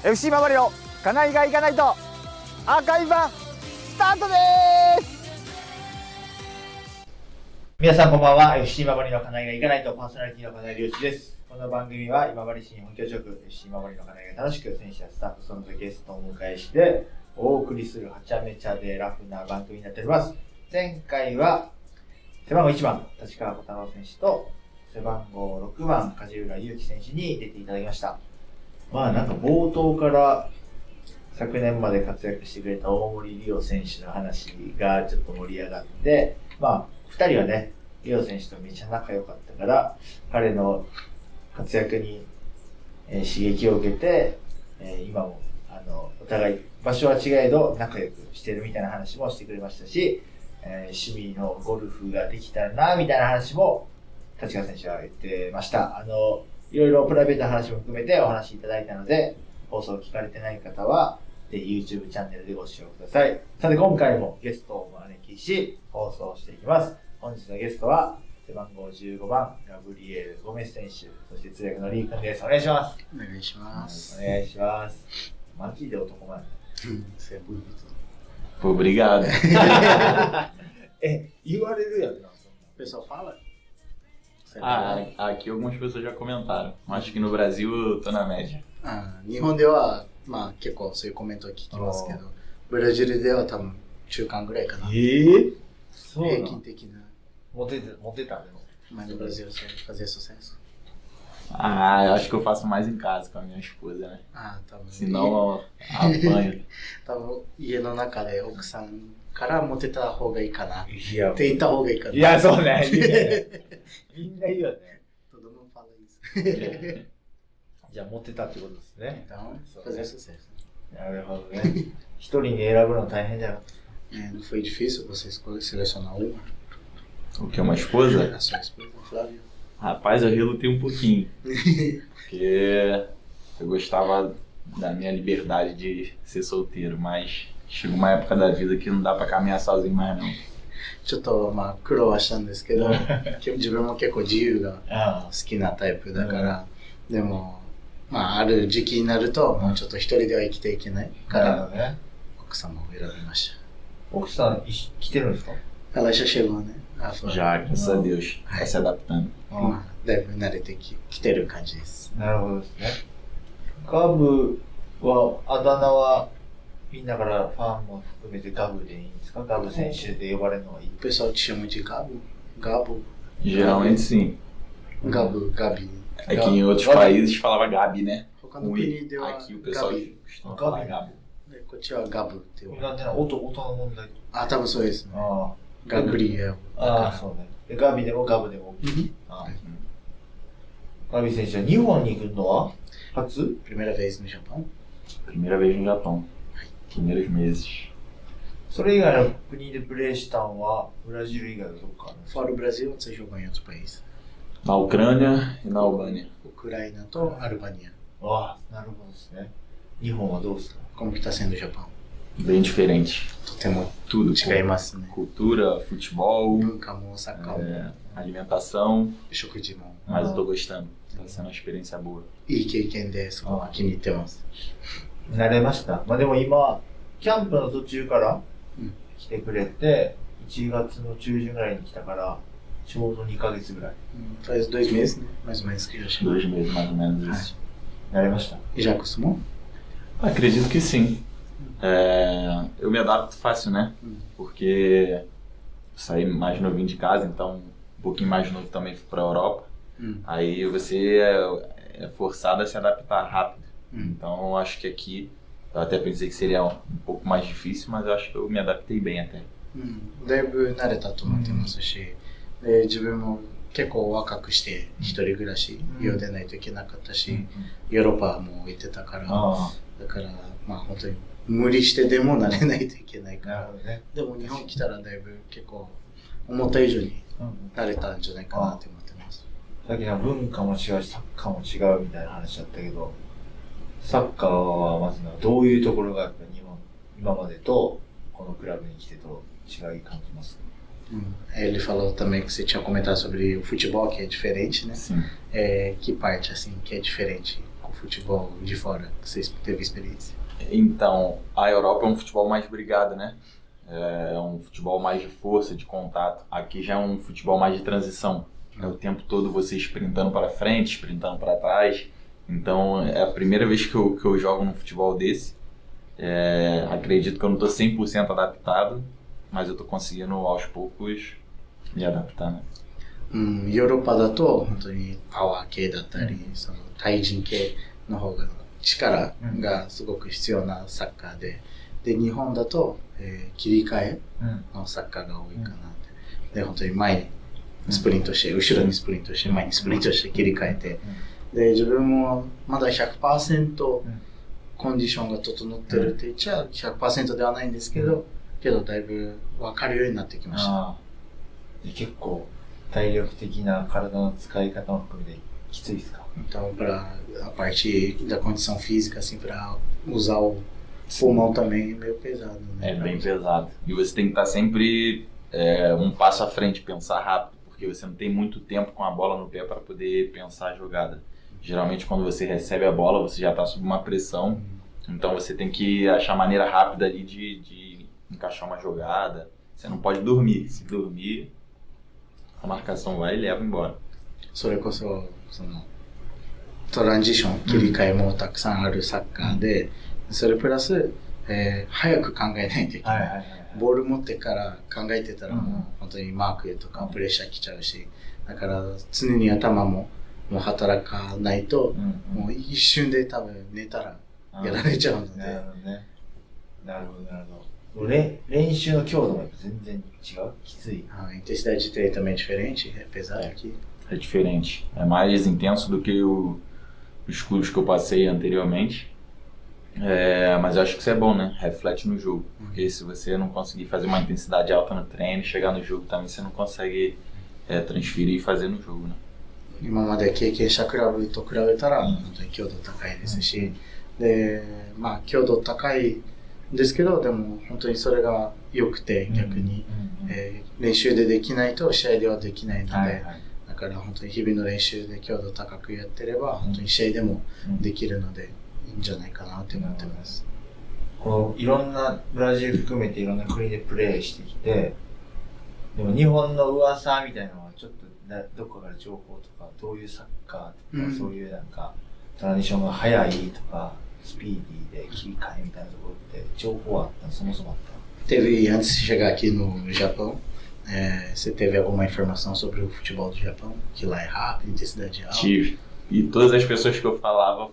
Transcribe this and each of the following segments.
FC 今治の金井が行かないとアーカイブ版スタートです。皆さんこんばんは。 FC 今治の金井が行かないとパーソナリティの金井亮一です。この番組は今治市に本拠地を置く FC 今治の金井が楽しく選手やスタッフ、その他ゲストをお迎えしてお送りするはちゃめちゃでラフな番組になっております。前回は背番号1番立川小太郎選手と背番号6番梶浦祐希選手に出ていただきました。なんか冒頭から昨年まで活躍してくれた大森理央選手の話がちょっと盛り上がって、2人はね、理央選手とめちゃ仲良かったから、彼の活躍に、刺激を受けて、今もお互い場所は違えど仲良くしてるみたいな話もしてくれましたし、趣味のゴルフができたらなみたいな話も立川選手は言ってました。いろいろプライベートな話も含めてお話いただいたので、放送を聞かれてない方はぜひ YouTube チャンネルでご視聴ください。さて今回もゲストをお招きし放送していきます。本日のゲストは背番号15番ガブリエル・ゴメス選手、そして通訳のリー君です。お願いします。お願いします。お願いします。マジで男前。Obrigado. 言われるやんな。O pessoal fala? Aqui algumas pessoas já comentaram. Acho que no Brasil eu tô na média. 日本では結構そういうコメントを聞きますけど、ブラジルでは多分中間ぐらいかな。そうなの？平均的な。モテたでも。Mas no Brasil você fazer sucesso. Eu acho que eu faço mais em casa com a minha esposa, né? 多分。Senão apanho. 多分家の中で奥さんからモテた方がいいかな。いや、って言った方がいいかな。いや、そうね。みんな言うよね。Todo mundo fala isso. じゃあモテたってことですね。 Então, fazer sucesso. なるほどね。一人に選ぶの大変だよ。Não foi difícil você selecionar uma? O que é uma esposa? A sua esposa, Flávio? Rapaz, eu relutei um pouquinho. Porque eu gostava da minha liberdade de ser solteiro, mas chega uma época da vida que não dá pra caminhar sozinho mais não. ちょっと苦労はしたんですけど自分も結構自由が好きなタイプだから、でもある時期になるともうちょっと一人では生きていけないから、奥様を選びました。奥さん来てるんですか？ Ela já chegou, né? Já, graças a Deus, tá se adaptando. だいぶ慣れてきてる感じです。なるほどですね。ガブは、あだ名はみんなからファンも含めてガブでいいんですか？ガブ選手で呼ばれるのはいい。O pessoal te chama de Gabo? Gabo? Geralmente sim. Gabo, Gabi. Aqui em outros países falava Gabi, né? 他の国では Aqui o pessoal costuma falar Gabo. こっちはガブって呼ばれる。なんでな、音の問題。多分そうですね。あガブリエル。そうね。でガビでもガブでも。ガビ選手は日本に行くのは初？ Primeira vez no Japão? Primeira vez no Japão. Primeiros meses. それ以外の国でプレーしたのはブラジル以外はどこかあるんですか？ Fora o Brasil, você jogou em outros países? Na Ucrânia e na Albânia. ウクライナとアルバニア。なるほどですね。日本はどうですか？ Como que está sendo o Japão? Bem diferente. とても Tudo. 違いますね。 Cultura, futebol, 文化もサッカーも alimentação. 食事も Mas eu tô gostando. Tá sendo uma experiência boa. いい経験ですごい気に入ってます。慣れました。でも今キャンプの途中から来てくれて、1月の中旬ぐらいに来たからちょうど2ヶ月ぐらい。Faz 2 meses, né? Mais ou menos que já chegou. 2 meses mais ou menos isso. 慣れました。 E já acostumou? Acredito que sim. Eu me adapto fácil, né? Porque saí mais novinho de casa, então um pouquinho mais novo também fui pra Europa. Aí você é forçado a se adaptar rápido. Então acho que aqui, eu até pensei que seria um pouco mais difícil, mas eu acho que eu me adaptei bem até. だいぶ慣れたと思ってますし、で自分も結構若くして一人暮らし家を出ないといけなかったし、ヨーロッパも行ってたから、だから本当に無理してでも慣れないといけないから、でも日本来たらだいぶ結構思った以上に慣れたんじゃないかなって思ってます。さっきの文化も違うしサッカーも違うみたいな話だったけど、サッカーはまずどういうところがやっぱ日本今までとこのクラブに来てと違い感じますか？ Ele falou também que você tinha comentado sobre o futebol, que é diferente, né? Sim. Que parte, assim, que é diferente com o futebol de fora que você teve experiência? Então, a Europa é um futebol mais brigado, né? É um futebol mais de força, de contato. Aqui já é um futebol mais de transição. É o tempo todo você sprintando para frente, sprintando para trás. Então, é a primeira vez que eu jogo num futebol desse. Acredito que eu não estou 100% adaptado, mas eu estou conseguindo aos poucos me adaptar, né? ヨーロッパだと本当にパワー系だったり、その対人系の方が力がすごく必要なサッカーで、日本だと、切り替えのサッカーが多いかなって。で、本当に前にスプリントして、後ろにスプリントして、前にスプリントして切り替えて、で、自分もまだ 100% コンディションが整ってるって言っちゃ 100% ではないんですけど、だいぶ分かるようになってきました。結構体力的な体の使い方も含めてきついですか? Então, para a parte da condição física, assim, para usar o pulmão também é meio pesado, né? É bem pesado. E você tem que estar sempre um passo à frente, pensar rápido, porque você não tem muito tempo com a bola no pé para poder pensar a jogada. Geralmente, quando você recebe a bola, você já está sob uma pressão, então você tem que achar a maneira rápida ali de encaixar uma jogada. Você não pode dormir. Se dormir, a marcação vai e leva embora. それこそ、トランジション、切り替えもたくさんあるサッカーで、それプラス、早く考えないといけない。ボール持ってから考えてたらもう本当にマークとかプレッシャー来ちゃうし、だから常に頭も働かないと、もう一瞬で多分寝たらやられちゃうので。なるほどね。なるほど、なるほど。練習の強度も全然違う? きつい? A intensidade de treino também é diferente, é pesado aqui. É diferente. É mais intenso do que os clubes que eu passei anteriormente. Mas eu acho que isso é bom, né? Reflete no jogo. Porque se você não conseguir fazer uma intensidade alta no treino, chegar no jogo também você não consegue transferir e fazer no jogo, né? 今まで経験したクラブと比べたら本当に強度高いですし、で、まあ強度高いですけど、でも本当にそれが良くて逆に、練習でできないと試合ではできないので、だから本当に日々の練習で強度高くやってれば本当に試合でもできるのでいいんじゃないかなって思ってます。こういろんなブラジル含めていろんな国でプレーしてきて、でも日本の噂みたいなのはちょっとどこかから情報とか、どういうサッカーとか、そういうなんかトランジションが早いとか。スピーディーで切り替えみたいなところって情報はあった? そもそもあった? Teve, antes de chegar aqui no Japão, você teve alguma informação sobre o futebol do Japão? Que lá é rápido, intensidade alta? Tive. E todas as pessoas que eu falava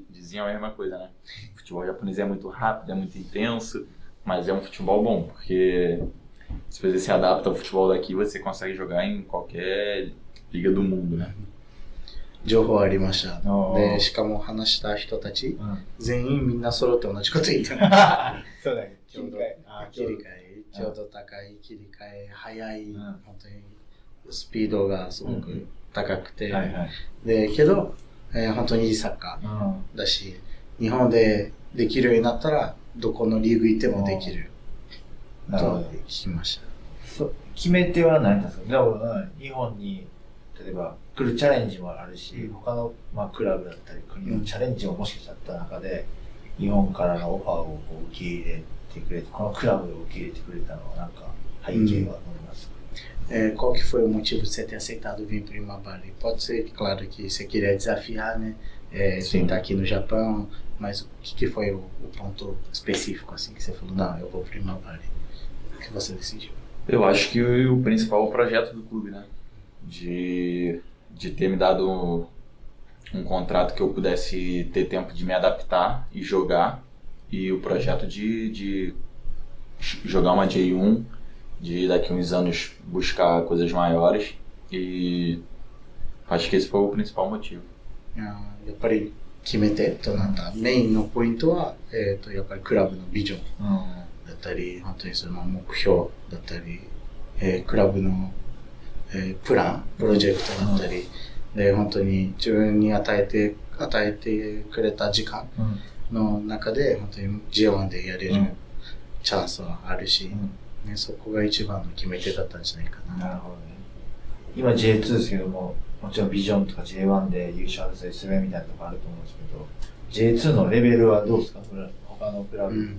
diziam a mesma coisa, né? O futebol japonês é muito rápido, é muito intenso, mas é um futebol bom, porque se você se adapta ao futebol daqui, você consegue jogar em qualquer liga do mundo, né? 情報ありました。で、しかも話した人たち、全員みんな揃って同じこと言ってます。そうだね。切り替え、強度高い、切り替え、早い、本当にスピードがすごく高くて、で、けど、本当にいいサッカーだし、日本でできるようになったら、どこのリーグ行ってもできると聞きました。決め手は何ですか? だから日本に例えば来るチャレンジもあるし、他のクラブだったり国のチャレンジももしかしたらあった中で、日本からのオファーをこう受け入れてくれて、このクラブを受け入れてくれたのはなんか背景はどうですか? Qual que foi o motivo de você ter aceitado vir para o Imabari? Pode ser, claro, que você queria desafiar, né? Sentar aqui no Japão, mas o que foi o ponto específico assim que você falou, não, eu vou para o Imabari? O que você decidiu? Eu acho que o principal é o projeto do clube, né? De ter me dado um contrato que eu pudesse ter tempo de me adaptar e jogar, e o projeto de jogar uma J1, de daqui a uns anos buscar coisas maiores, e acho que esse foi o principal motivo. やっぱり決め手となったメインのポイントは、やっぱりクラブのビジョンだったり、本当にその目標だったり、クラブのプラン、プロジェクトだったり、で本当に自分に与えてくれた時間の中で本当に J1 でやれるチャンスはあるし、ね、そこが一番の決め手だったんじゃないかな。なるほどね。今 J2 ですけども、もちろんビジョンとか J1 で優勝争いするみたいなとこあると思うんですけど、J2 のレベルはどうですか？他のクラブ。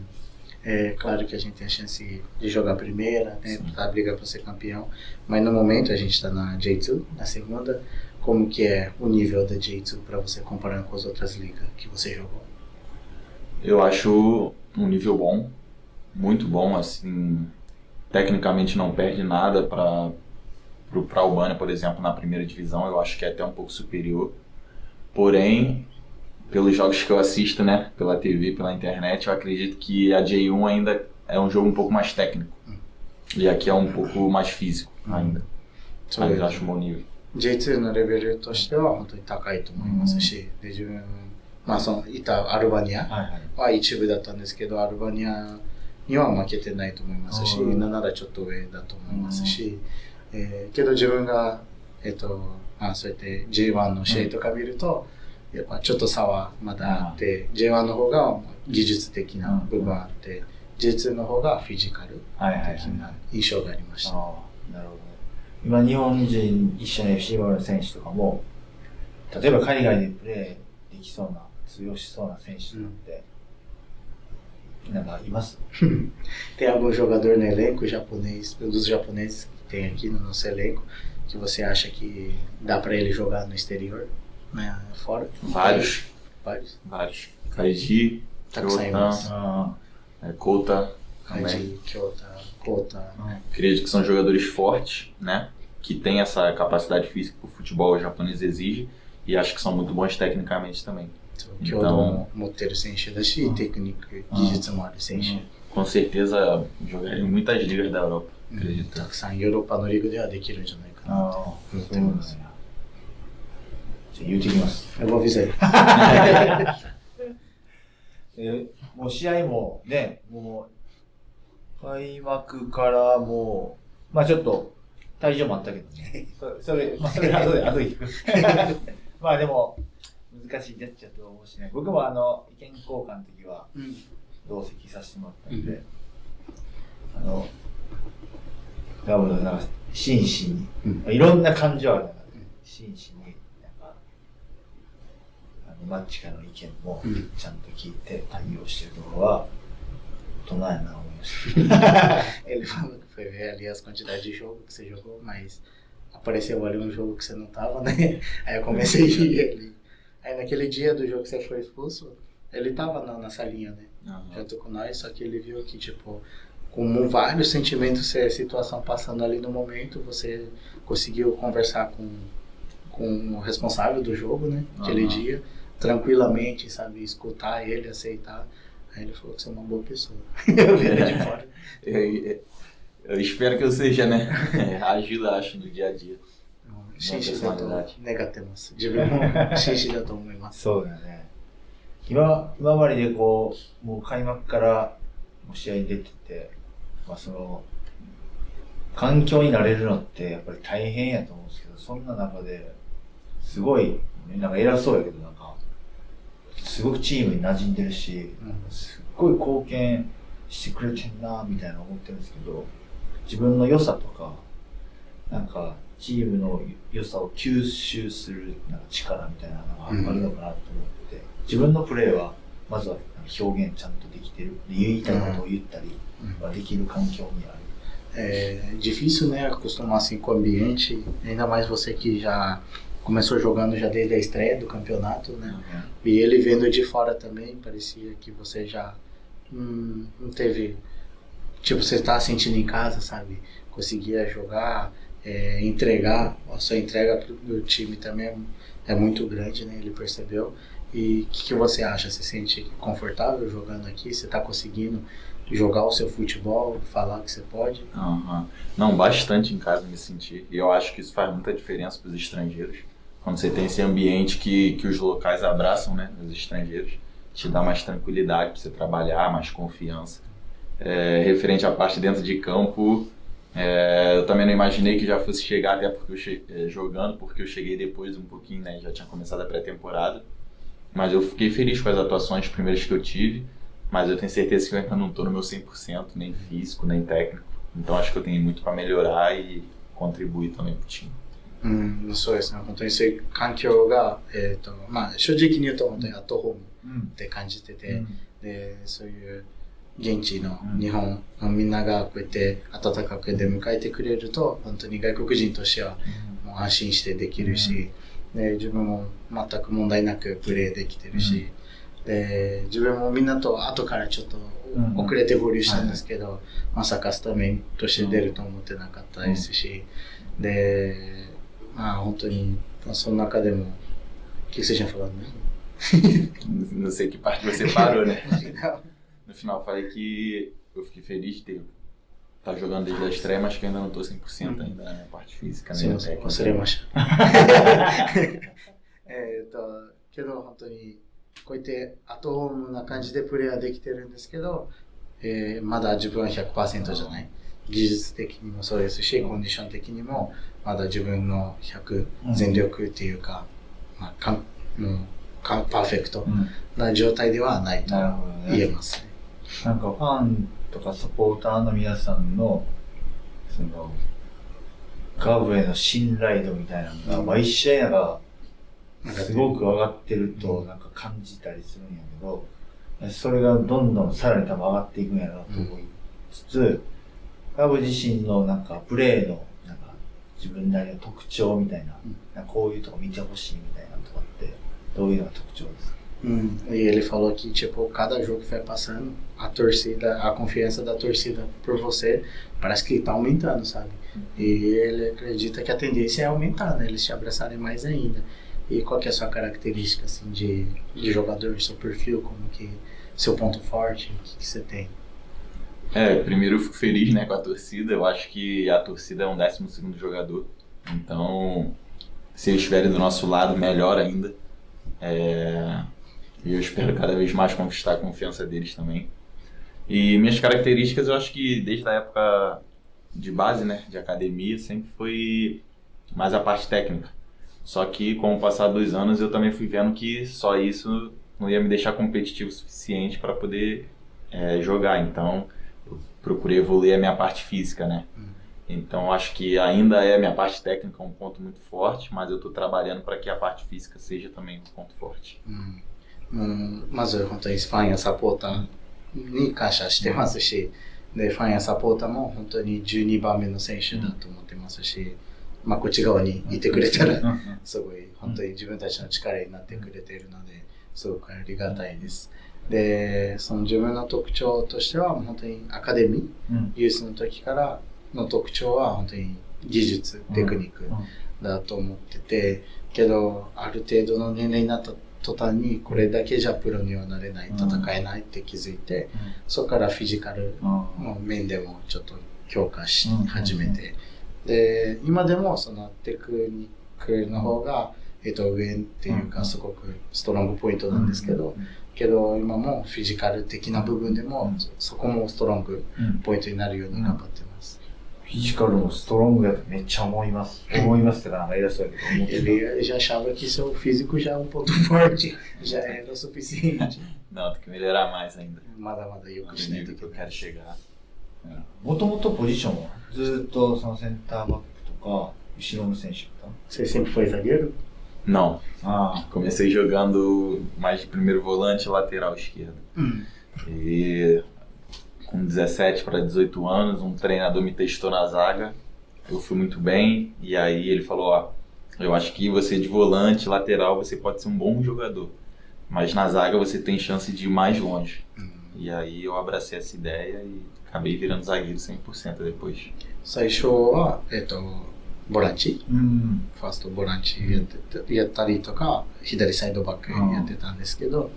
É claro que a gente tem a chance de jogar a primeira, né, pra brigar para ser campeão, mas no momento a gente está na J2, na segunda. Como que é o nível da J2 para você comparando com as outras ligas que você jogou? Eu acho um nível bom, muito bom, assim, tecnicamente não perde nada para Albânia, por exemplo, na primeira divisão, eu acho que é até um pouco superior. Porém, pelos jogos que eu assisto, né, pela TV, pela internet, eu acredito que a J1 ainda é um jogo um pouco mais técnico. E aqui é um pouco mais físico ainda. Mas eu acho um bom nível. J2 のレベルとしては本当に高いと思いますし、で自分、そのいたアルバニアは一部だったんですけど、アルバニアには負けてないと思いますし、なんならちょっと上だと思いますし、けど自分が、そうやって J1 の試合とか見ると、やっぱちょっと差はまだあって、J1 の方が技術的な部分あって、J2 の方がフィジカル的な印象がありました。なるほど。今日本人一緒に FC バルの選手とかも、例えば海外でプレーできそうな、通用しそうな選手ってなんかいます？ Tem algum jogador no elenco japonês, dos japoneses que tem aqui no nosso elenco, que você acha que dá para ele jogar no exterior, né, fora? Vários. Kaiji, Kyota, Kota também. Kota. Acredito que são jogadores fortes, né? Que têm essa capacidade física que o futebol japonês exige e acho que são muito bons tecnicamente também. Então, com certeza jogarem em muitas ligas da Europa, acredito. Eu vou avisar ele. もう試合もね、もう開幕からもう、ちょっと退場もあったけどね。それ後で聞く。でも、難しいジャッジだと思うしね。僕も意見交換の時は同席させてもらったんで、多分なんか真摯に、いろんな感情ある中で、真摯になんかマッチからの意見もちゃんと聞いて対応してるところは大人やな思いました。Ele falou que foi ver ali as quantidades de jogo que você jogou, mas apareceu ali um jogo que você não tava, né? Aí eu comecei a ir ali. Aí naquele dia do jogo que você foi expulso, ele tava na salinha, né? Junto com nós, só que ele viu que, tipo, com vários sentimentos, a situação passando ali no momento, você conseguiu conversar com o responsável do jogo, né? Aquele dia, tranquilamente, sabe? Escutar ele, aceitar. Aí ele falou que você é uma boa pessoa. Eu vi ele de fora. Eu espero que eu seja, né? Ajuda, acho, no dia a dia. 真摯だと願ってます。自分も真摯だと思います。そうだよね。今まででこう、もう開幕からもう試合に出てて、その環境に慣れるのってやっぱり大変やと思うんですけど、そんな中ですごいなんか偉そうやけどなんかすごくチームに馴染んでるし、すっごい貢献してくれてんなみたいな思ってるんですけど、自分の良さとかなんかチームの良さを吸収するなんか力みたいなのがあるのかなと思って、自分のプレーはまずは表現ちゃんとできてる、言いたいことを言ったりはできる環境にある。É difícil, né, acostumar assim com o ambiente, ainda mais você que já começou jogando já desde a estreia do campeonato, né? E ele vendo de fora também, parecia que você já não teve, tipo, você estava sentindo em casa, sabe? Conseguia jogar, entregar, a sua entrega do time também é muito grande, né? Ele percebeu. E o que você acha? Você se sente confortável jogando aqui? Você está conseguindo jogar o seu futebol, falar o que você pode? Não, bastante em casa me sentir. E eu acho que isso faz muita diferença para os estrangeiros. Quando você tem esse ambiente que os locais abraçam, né, os estrangeiros, te dá mais tranquilidade para você trabalhar, mais confiança. Referente à parte dentro de campo, eu também não imaginei que já fosse chegar até porque jogando, porque eu cheguei depois um pouquinho, né, já tinha começado a pré-temporada. Mas eu fiquei feliz com as atuações primeiras que eu tive, mas eu tenho certeza que eu ainda não estou no meu 100%, nem físico, nem técnico. Então acho que eu tenho muito para melhorar e contribuir também para o time. うん、そうですね。本当にそういう環境が、まあ、正直に言うと本当にアットホームって感じてて、で、そういう現地の日本のみんながこうやって温かく出迎えてくれると、本当に外国人としてはもう安心してできるし、で、自分も全く問題なくプレーできてるし、で、自分もみんなと後からちょっと遅れて合流したんですけど、まさかスタメンとして出ると思ってなかったですし、で、まあ本tãoに、その中でも、o que você tinha falado mesmo? Não sei que parte você parou, né? No final eu falei que eu fiquei feliz de ter tá jogando desde a estreia, mas que ainda não tô 100% ainda na minha parte física, né? Sim,忘れました。けど本当にこうやってアットホームな感じでプレーはできてるんですけど、まだ自分は 100% じゃない。技術的にもそうですし、コンディション的にもまだ自分の100全力っていうか、まあ、パーフェクトな状態ではないと言えますね。なんかファンとかサポーターの皆さんのそのガブへの信頼度みたいなのが毎試合なんかすごく上がってるとなんか感じたりするんやけど、それがどんどんさらに多分上がっていくんやなと思いつつ、ガブ自身のなんかプレーのなんか自分なりの特徴みたいな、なんかこういうとこ見てほしいみたいなとかってどういうのが特徴ですか？E ele falou que, tipo, cada jogo que vai passando, a torcida, a confiança da torcida por você parece que tá aumentando, sabe? E ele acredita que a tendência é aumentar, né? Eles te abraçarem mais ainda. E qual que é a sua característica, assim, de jogador, seu perfil, como que, seu ponto forte, o que você tem? Primeiro eu fico feliz, né, com a torcida. Eu acho que a torcida é um 12º jogador. Então, se eles estiverem do nosso lado, melhor ainda. E eu espero cada vez mais conquistar a confiança deles também. E minhas características, eu acho que desde a época de base, né, de academia, sempre foi mais a parte técnica. Só que com o passar dos anos eu também fui vendo que só isso não ia me deixar competitivo o suficiente para poder jogar. Então eu procurei evoluir a minha parte física, né? Então acho que ainda é a minha parte técnica um ponto muito forte, mas eu estou trabalhando para que a parte física seja também um ponto forte. まず本当にファンやサポーターに感謝してますし、でファンやサポーターも本当に12番目の選手だと思ってますし、まあこっち側にいてくれたらすごい本当に自分たちの力になってくれているので、すごくありがたいです。で、その自分の特徴としては本当にアカデミー、ユースの時からの特徴は本当に技術、テクニックだと思ってて、けどある程度の年齢になった途端にこれだけじゃプロにはなれない、戦えないって気づいて、そこからフィジカルの面でもちょっと強化し始めて、で今でもそのテクニックの方が、上っていうかすごくストロングポイントなんですけど、今もフィジカル的な部分でもそこもストロングポイントになるように頑張ってます。フィジカルもストロングだとめっちゃ思います。思いますってなんか偉そうやけど思ってた。Ele já achava que seu físico já é um ponto forte, já era o suficiente. Não, tem que melhorar mais ainda. まだまだよくしNo ないと nível い que け eu ない。 quero chegar. もともとポジションはずっとそのセンターバックとか後ろの選手だっ Você sempre foi zagueiro? Não. た？ Comecei jogando mais de primeiro volante e lateral esquerdo. E com 17 para 18 anos, um treinador me testou na zaga. Eu fui muito bem e aí ele falou, ó, eu acho que você de volante, lateral, você pode ser um bom jogador. Mas na zaga você tem chance de ir mais longe. E aí eu abracei essa ideia e acabei virando zagueiro 100% depois. 最初は、ボランチ、ファーストボランチやったりとか、左サイドバックやってたんですけど、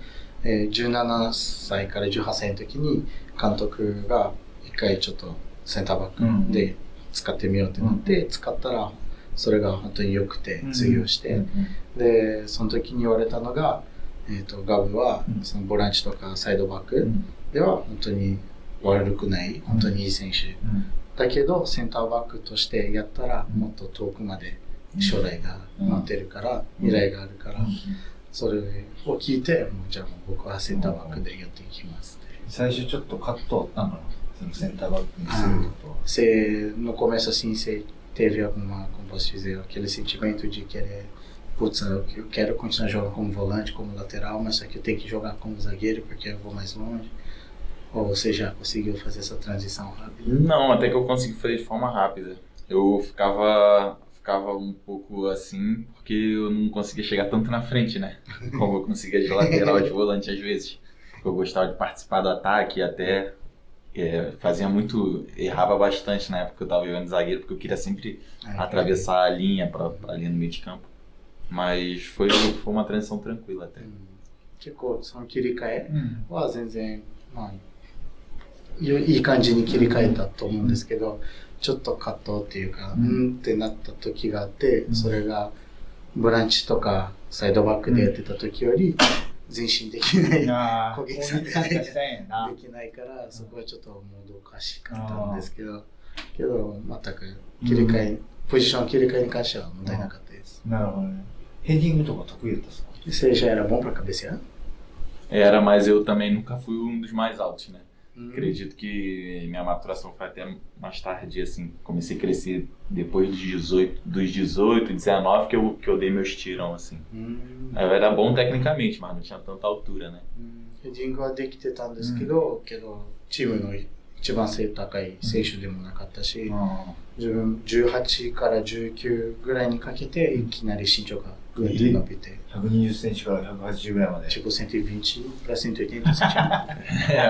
17歳から18歳の時に監督が一回ちょっとセンターバックで使ってみようってなって、使ったらそれが本当に良くて通用して、で、その時に言われたのが、ガブはそのボランチとかサイドバックでは本当に悪くない、本当にいい選手。だけどセンターバックとしてやったらもっと遠くまで将来が待ってるから、未来があるから、それを聞いて、もうじゃあもう僕はセンターバックでやっていきますって。最初ちょっと葛藤あったのかな、そのセンターバックにすることは。No começo assim, você teve alguma, como posso dizer, aquele sentimento de querer, putz, eu quero continuar jogando como volante, como lateral, mas só que eu tenho que jogar como zagueiro porque eu vou mais longe? Ou você já conseguiu fazer essa transição rápida? Não, até que eu consegui fazer de forma rápida. Eu ficava um pouco assim, porque eu não conseguia chegar tanto na frente, né? Como eu conseguia de lateral e de volante às vezes. Eu gostava de participar do ataque e até errava bastante na época que eu estava jogando de zagueiro, porque eu queria sempre atravessar a linha para linha no meio de campo. Mas foi uma transição tranquila até. 結構その切り替えは全然、まあ、いい感じに切り替えたと思うんですけど、ちょっと葛藤っていうか、ってなった時があって、それがボランチとかサイドバックでやってた時より前進できない、攻撃されないできないから、そこはちょっともどかしかったんですけど、全く切り替え、ポジション切り替えに関しては問題なかったです。なるほどね。ヘディングとか得意だったですかVocê já era bom para cabecear? Era, mas eu também nunca fui um dos mais altos, né? Acredito que minha maturação foi até mais tarde, assim, comecei a crescer depois dos 18, 19 que eu dei meus tirão, assim. Eu era bom tecnicamente, mas não tinha tanta altura, né? ヘディングはできてたんですけど、チームの一番背高い選手でもなかったし、自分18から19ぐらいにかけていきなり身長がぐんと伸びて、120センチから180ぐらいまで。Tipo 120 para 180 centímetros.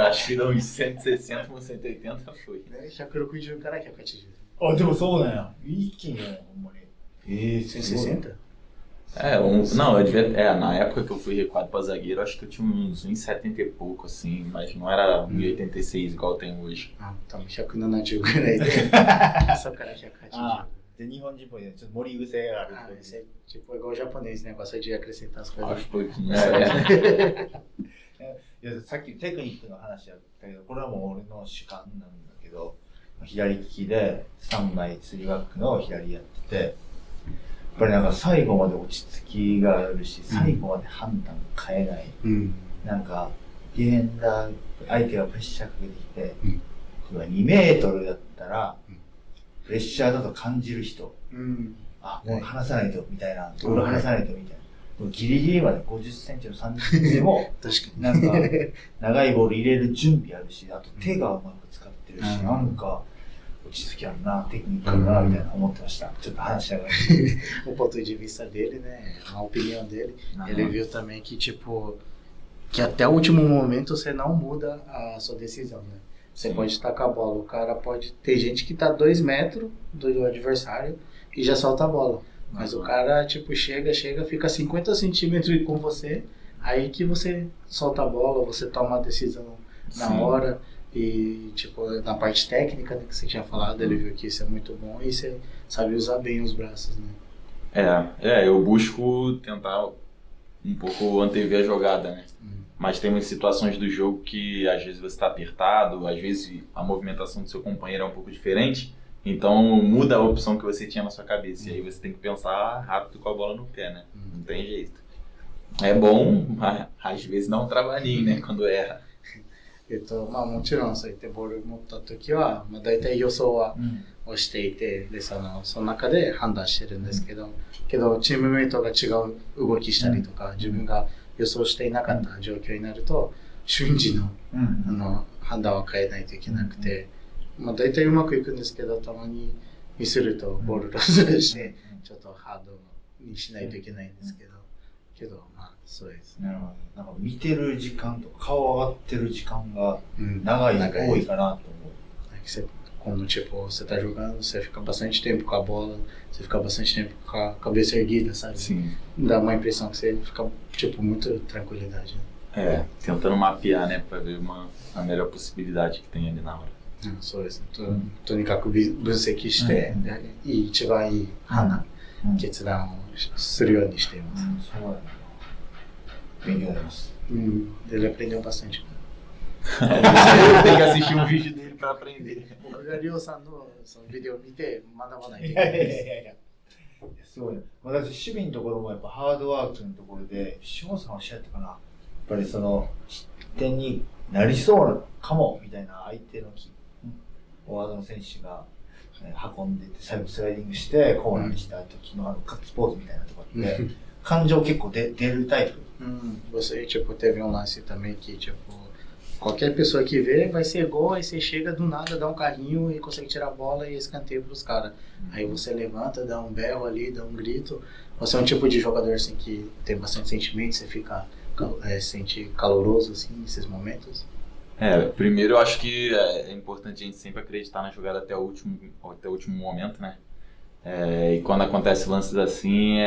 Acho que uns 160 por 180 foi. 160から180. あ、でもそうなんや。一気にね、ほんまに。160? Não, eu devia. Na época que eu fui recuado pra zagueiro, acho que eu tinha uns 1,70 e pouco, assim, mas não era 1,86 igual eu tenho hoje. 多分170ぐらいで、そこから180. で、日本人っぽいね、ちょっと盛り癖がある。Tipo igual japonês, negócio de acrescentar as coisas. Acho que foi. いや、さっきテクニックの話やったけど、これはもう俺の主観なんだけど、左利きで3枚3バックの左やってて、やっぱりなんか最後まで落ち着きがあるし、最後まで判断変えない。なんか、ディフェンダー、相手がプレッシャーかけてきて、これは2メートルだったら、プレッシャーだと感じる人、あ、もう離さないとみたいな、ボール離さないとみたいな、ギリギリまで50センチの30センチでも、なんか長いボール入れる準備あるし、あと手がうまく使ってるし、なんか落ち着きあるな、テクニックあるな、みたいな思ってました。ちょっと話しながら。O ponto de vista dele, né, a opinião dele, ele viu também que, tipo, que até o último momento você não muda a sua decisão, né? Você pode tacar a bola, o cara pode... Tem gente que tá 2 metros do adversário e já solta a bola. Mas o cara, tipo, chega, fica 50 centímetros com você, aí que você solta a bola, você toma a decisão na hora. E, tipo, na parte técnica, né, que você tinha falado, ele viu que isso é muito bom e você sabe usar bem os braços, né? Eu busco tentar um pouco antever a jogada, né? Mas tem umas situações do jogo que às vezes você está apertado, às vezes a movimentação do seu companheiro é um pouco diferente, então muda a opção que você tinha na sua cabeça, e aí você tem que pensar rápido com a bola no pé, né? Não tem jeito. É bom, mas às vezes dá um trabalhinho, né, quando erra. まあもちろんそういってボール持った時は、まあ、大体予想はをしていて、でその中で判断してるんですけど、チームメイトが違う動きしたりとか、自分が予想していなかった状況になると瞬時の、判断を変えないといけなくて、まあ、大体うまくいくんですけど、たまにミスるとボールロスしてちょっとハードにしないといけないんですけど、まあそうです。なるほど。なんか見てる時間とか顔上がってる時間が長い、多いかなと思う。Quando tipo, você tá jogando, você fica bastante tempo com a bola, você fica bastante tempo com a cabeça erguida, sabe? Sim. Dá uma impressão que você fica, tipo, muito tranquilidade. Né? Tentando mapear, né, pra ver a melhor possibilidade que tem ali na hora. そうですね。とにかく分析して、一番いい決断をするようにしています。そうだね。勉強になります。Ele aprendeu bastante. Tem que assistir um vídeo dele pra aprender. 僕がリオさんのそのビデオを見て学ばないといいけないでやいやいやいや。すごいね。私、守備のところもやっぱハードワークのところで、志保さんおっしゃったかな。やっぱりその失点になりそうなかもみたいな相手のフォワードの選手が運んでて、最後スライディングしてコーナーにした時のガッツポーズみたいなとこって、感情結構出るタイプ。Você, tipo, teve um lance também que, tipo, qualquer pessoa que vê vai ser gol, aí você chega do nada, dá um carrinho e consegue tirar a bola e escanteio pros caras. Aí você levanta, dá um berro ali, dá um grito. Você é um tipo de jogador, assim, que tem bastante sentimento, você fica, sente caloroso, assim, nesses momentos? Primeiro eu acho que é importante a gente sempre acreditar na jogada até o último momento, né? E quando acontece lances assim,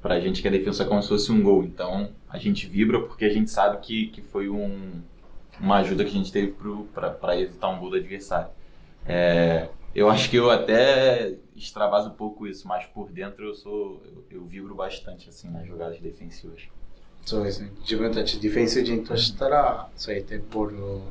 pra gente que é defesa é como se fosse um gol. Então a gente vibra porque a gente sabe que foi uma ajuda que a gente teve para evitar um gol do adversário. Eu acho que eu até extravaso um pouco isso, mas por dentro eu vibro bastante assim nas jogadas defensivas. そうですね。自分たちディフェンス陣としたら、そうやってボールを、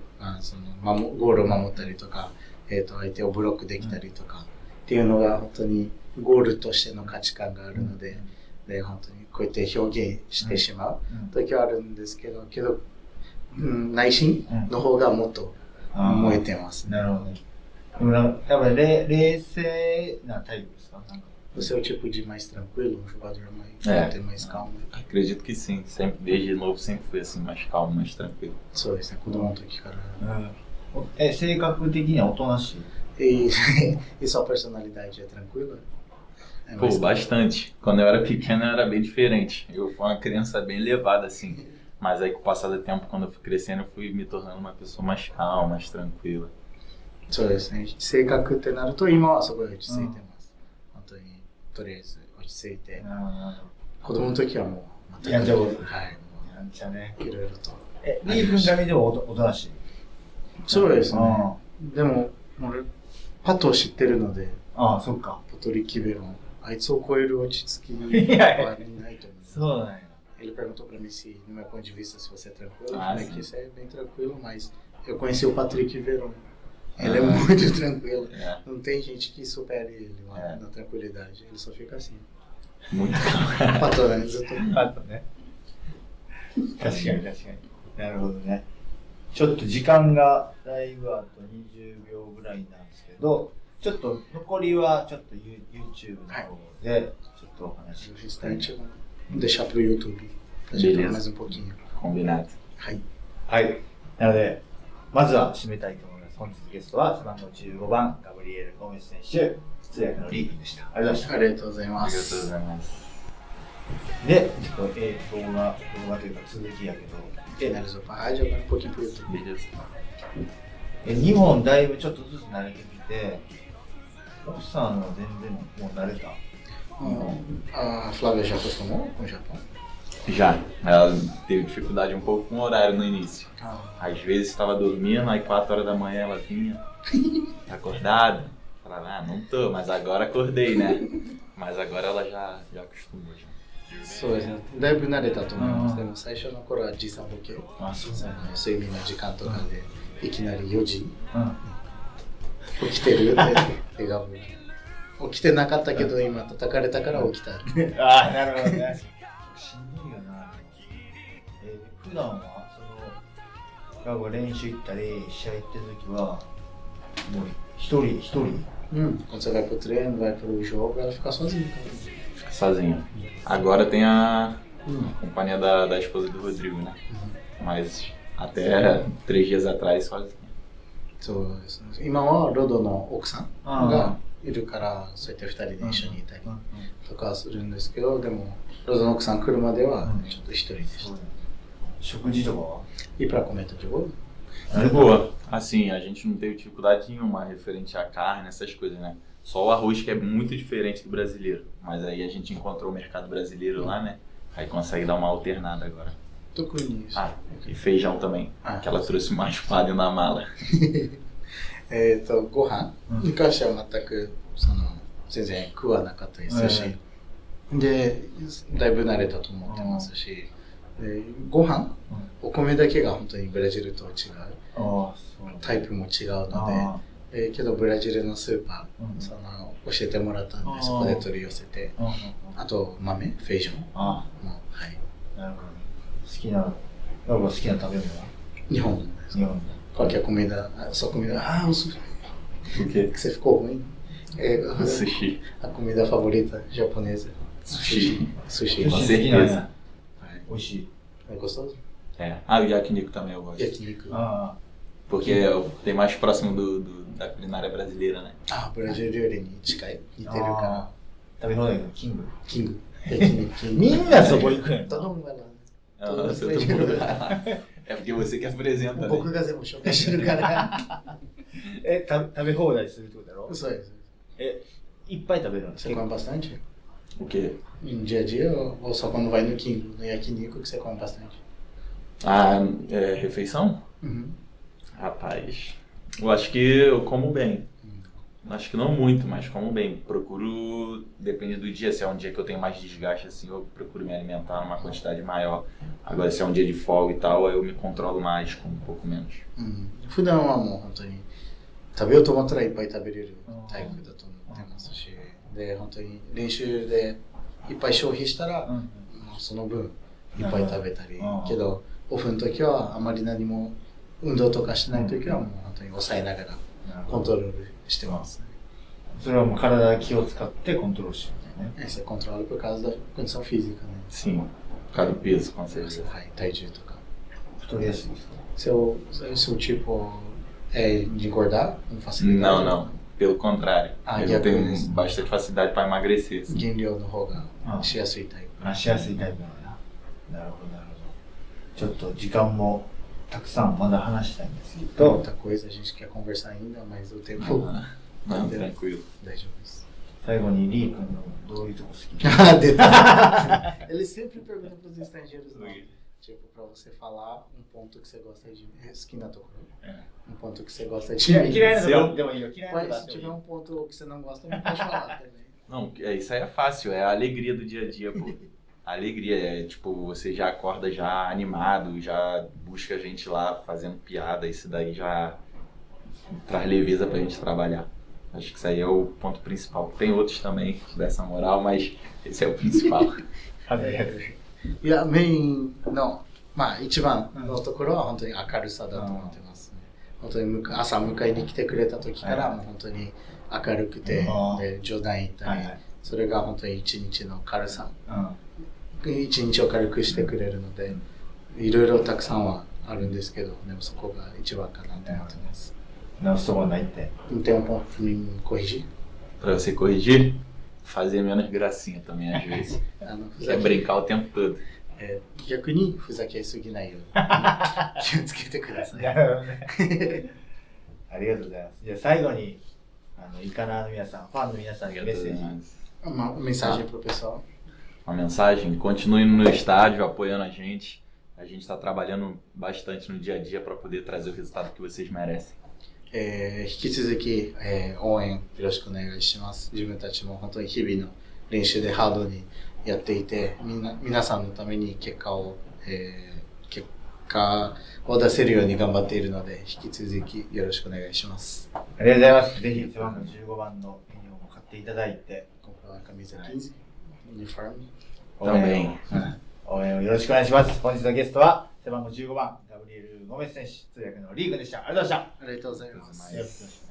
ゴールを守ったりとか、相手をブロックできたりとか、っていうのが本当にゴールとしての価値観があるので、で本当にこうやって表現してしまう時はあるんですけど、内心の方がもっと燃えてます。なるほど。でもやっぱり冷静なタイプですか？なんか Você é o tipo de mais tranquilo, um jogador mais calmo? Acredito que sim, sempre, desde novo sempre fui assim, mais calmo, mais tranquilo. そうですね、子供の時から。性格的にはおとなしい？E sua personalidade é tranquila? Pô, bastante. Quando eu era pequeno eu era bem diferente. Eu fui uma criança bem levada assim. Mas aí com o passar do tempo, quando eu fui crescendo, eu fui me tornando uma pessoa mais calma, mais tranquila. そうですね。性格ってなると今はすごい落ち着いてます。本当にとりあえず落ち着いて。子供の時はもうやんちゃ坊主。はい。やんちゃね。いろいろと。リー君から見てもおとなしい？そうですね。でも俺パトを知ってるので。ああ、そっか。パトリッキ・ベロン。あいつを超える落ち着きはないと思う。そうなんや。Ele perguntou pra mim se, no meu ponto de vista, se você é tranquilo. Eu falei que isso é bem tranquilo, mas eu conheci o Patrick Vieira. Ele é muito tranquilo. Não tem gente que supere ele na tranquilidade. Ele só fica assim. Muito Pato, né? Exatamente. パトね。確かに確かに。なるほどね。ちょっと時間がだいぶあと20秒ぐらいなんですけど、ちょっと残りはちょっと YouTube の方でちょっとお話ししたい。Vou deixar pro YouTube. Pra gente falar mais um pouquinho. Combinado. はい。はい。なので、まずは締めたいと思います。本日ゲストは背番号15番、ガブリエル・ゴメス選手、通訳のリー君でした。ありがとうございました。ありがとうございまありがとうす。ございます。で、ちょっと、動画というか続きやけど、Finalizou pra rádio, agora um pouquinho pro YouTube. Beleza. 日本だいぶちょっとずつ慣れてきて、奥さんは全然もう慣れた。A Flávia já acostumou com o Japão? Já. Ela teve dificuldade um pouco com o horário no início. Às vezes estava dormindo, aí 4 horas da manhã ela vinha, tá acordada. Falava, não tô, mas agora acordei, né? Mas agora ela já acostumou. Já. そうですね。だいぶ慣れたと思います。でも最初の頃は時差ボケ、睡眠の時間とかでいきなり4時、起きてるって笑顔で。起きてなかったけど今叩かれたから起きた。ああ、なるほどね。しんどいよな。普段はその練習行ったり試合行ってる時はもう一人。Quando você vai pro treino, vai pro jogo, ela fica sozinha. Fica sozinha. Agora tem a companhia da esposa do Rodrigo, né? Mas até 3 dias atrás sozinha. そうですね。今はロドの奥さんがいるからそうやって2人で一緒にいたりとかするんですけど、でもロドの奥さん来るまではちょっと一人でした。食事とかは E pra comer tá de boa? De boa. Assim, a gente não teve dificuldade nenhuma referente à carne, essas coisas, né? Só o arroz que é muito diferente do brasileiro. Mas aí a gente encontrou o mercado brasileiro lá, né? Aí consegue dar uma alternada agora. Tô com isso. E feijão também. Que ela trouxe mais palha na mala. ご飯昔は全く全然食わなかったですし、でだいぶ慣れたと思ってますし、ご飯お米だけが本当にブラジルと違うタイプも違うので、けどブラジルのスーパー教えてもらったんでそこで取り寄せて、あと豆フェイジョンもはい。なるほど。好きな食べ物は日本です。Qualquer comida, só comida. O quê? Que você ficou ruim? Sushi. A comida favorita japonesa. Sushi. Sushi. Com 好きなんcerteza. や。美味しい。 É gostoso? É. Ah, o yakiniku também eu gosto. Yakiniku. Porque tem mais próximo da culinária brasileira, né? ブラジル料理に近い。似てるから。食べ放題のキング。キング。焼肉。みんなそこ行くんや頼むかな。 Ah, você é porque você que apresenta, né? 僕が全部紹介してるから。食べ放題するってことだろ？そうです。いっぱい食べるの？ Você come bastante? O quê? No dia a dia ou só quando vai no King, no yakiniku que você come bastante? Ah, refeição? Uhum. Rapaz, eu acho que eu como bem. Acho que não muito, mas como bem. Procuro, depende do dia, se é um dia que eu tenho mais desgaste, assim, eu procuro me alimentar numa quantidade maior. Agora, se é um dia de folga e tal, eu me controlo mais, como um pouco menos. 普段はもう本当に食べようと思ったらいっぱい食べれるタイプだと思ってますし、で本当に練習でいっぱい消費したら、その分いっぱい食べたり、けどオフの時はあまり何も運動とかしない時はもう本当に抑えながらコントロールしてます。それはもう体気を使ってコントロールしてるんだよね。Você controla por causa da condição física, né? Sim, por causa do peso, com certeza. はい、体重とか。太りやすいですか？seu tipo é de engordar com facilidade? Não, não. Pelo contrário. Ah, eu tenho bastante facilidade para emagrecer. Assim. 減量の方がしやすいタイプ。しやすいタイプなんだ。なるほど、なるほど。ちょっと時間もたくさんまだ話したいんですけど。Muita coisa a gente quer conversar ainda, mas o tempo Não, tranquilo. 大丈夫です。最後にリー君のどういうとこ好き？出たEle sempre pergunta para os estrangeiros, não. Tipo, para você falar um ponto que você gosta de esquina tocou. Um ponto que você gosta de mim. 嫌いなとこでもいいよ。嫌いなとこ Mas あっ se てもいい tiver um ponto que você não gosta, não pode falar também. Não, isso aí é fácil, é a alegria do dia a dia, pô. A alegria é, tipo, você já acorda já animado, já busca a gente lá fazendo piada, isso daí já traz leveza pra gente trabalhar. Acho que isso aí é o ponto principal. Tem outros também que dá essa moral, mas esse é o principal. いや、メインの、まあ一番のところは本当に明るさだと思ってますね。本当に朝迎えに来てくれた時からもう本当に明るくて、で冗談言ったり、それが本当に一日の軽さ、一日を軽くしてくれるので、いろいろたくさんはあるんですけど、でもそこが一番かなと思ってます。Não sou naite. Tem um ponto para me corrigir? Pra você corrigir, fazer menos gracinha também às vezes. É brincar o tempo todo. 逆にふざけすぎないように気をつけてください。なるほどね。ありがとうございます。じゃあ最後にイカナーの皆さん、ファンの皆さんにメッセージ。Uma mensagem para o pessoal. Uma mensagem, continue no estádio apoiando a gente. A gente está trabalhando bastante no dia a dia para poder trazer o resultado que vocês merecem. 引き続き、応援よろしくお願いします。自分たちも本当に日々の練習でハードにやっていて、皆さんのために結果を出せるように頑張っているので、引き続きよろしくお願いします。ありがとうございます。ぜひ背番号15番のユニフォームを買っていただいて、応援をよろしくお願いします。本日のゲストは背番号15番ガブリエル・ゴメス選手、通訳のリー君でした。ありがとうございました。ありがとうございます。